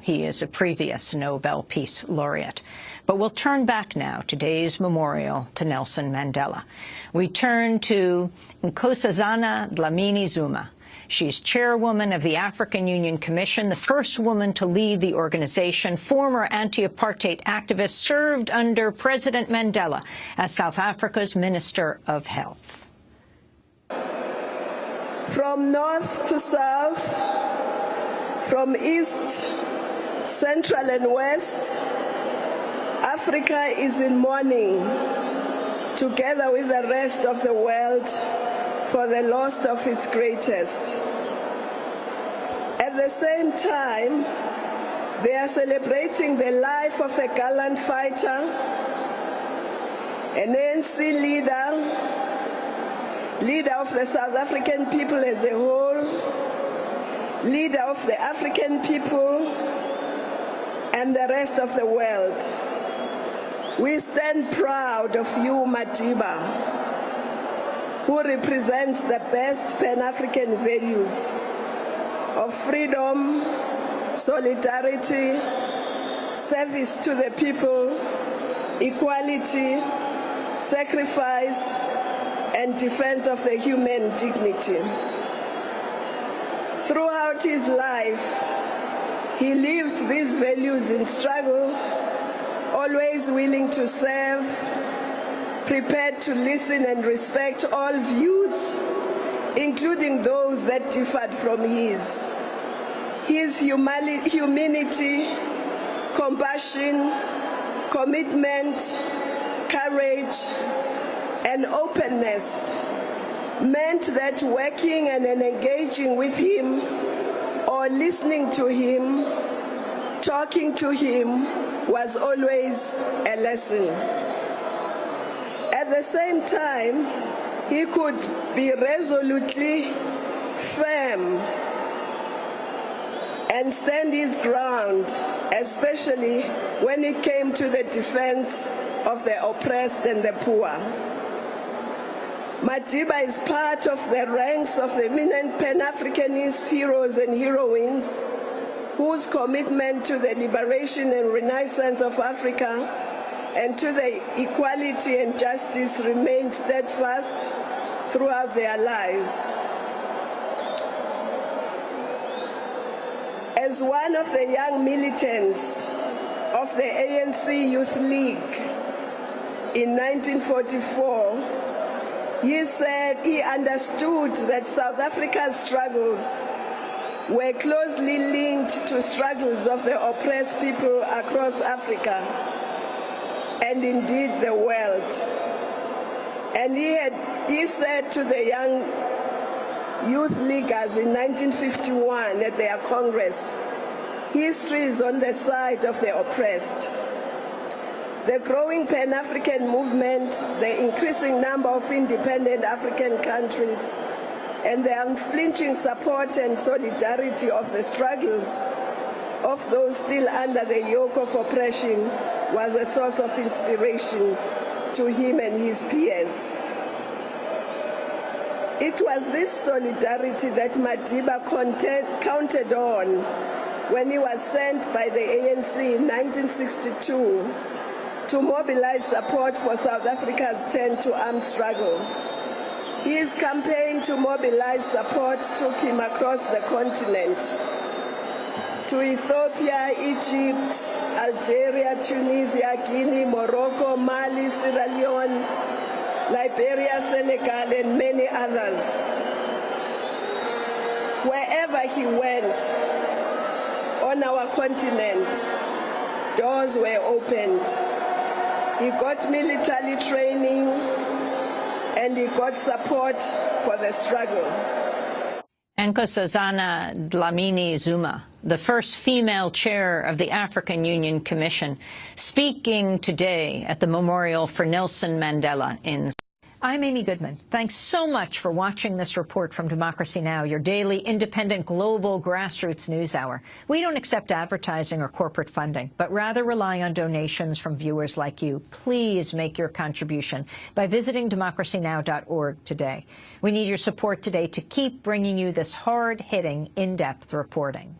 He is a previous Nobel Peace Laureate. But we'll turn back now to today's memorial to Nelson Mandela. We turn to Nkosazana Dlamini-Zuma. She's chairwoman of the African Union Commission, the first woman to lead the organization, former anti-apartheid activist, served under President Mandela as South Africa's Minister of Health. From north to south, from east, central and west, Africa is in mourning, together with the rest of the world, for the loss of its greatest. At the same time, they are celebrating the life of a gallant fighter, an ANC leader of the South African people as a whole, leader of the African people, and the rest of the world. We stand proud of you, Madiba, who represents the best Pan-African values of freedom, solidarity, service to the people, equality, sacrifice, and defense of the human dignity. Throughout his life, he lived these values in struggle, always willing to serve, prepared to listen and respect all views, including those that differed from his. His humanity, compassion, commitment, courage, and openness meant that working and engaging with him, or listening to him, talking to him, was always a lesson. At the same time, he could be resolutely firm and stand his ground, especially when it came to the defense of the oppressed and the poor. Madiba is part of the ranks of the eminent Pan-Africanist heroes and heroines whose commitment to the liberation and renaissance of Africa and to the equality and justice remained steadfast throughout their lives. As one of the young militants of the ANC Youth League in 1944, he said he understood that South Africa's struggles were closely linked to struggles of the oppressed people across Africa and indeed the world. And he said to the young youth leaguers in 1951 at their Congress, history is on the side of the oppressed. The growing Pan-African movement, the increasing number of independent African countries, and the unflinching support and solidarity of the struggles of those still under the yoke of oppression was a source of inspiration to him and his peers. It was this solidarity that Madiba counted on when he was sent by the ANC in 1962 to mobilize support for South Africa's turn to armed struggle. His campaign to mobilize support took him across the continent to Ethiopia, Egypt, Algeria, Tunisia, Guinea, Morocco, Mali, Sierra Leone, Liberia, Senegal, and many others. Wherever he went on our continent, doors were opened. He got military training and he got support for the struggle. Nkosazana Dlamini-Zuma, the first female chair of the African Union Commission, speaking today at the memorial for Nelson Mandela in... I'm Amy Goodman. Thanks so much for watching this report from Democracy Now!, your daily independent global grassroots news hour. We don't accept advertising or corporate funding, but rather rely on donations from viewers like you. Please make your contribution by visiting democracynow.org today. We need your support today to keep bringing you this hard-hitting, in-depth reporting.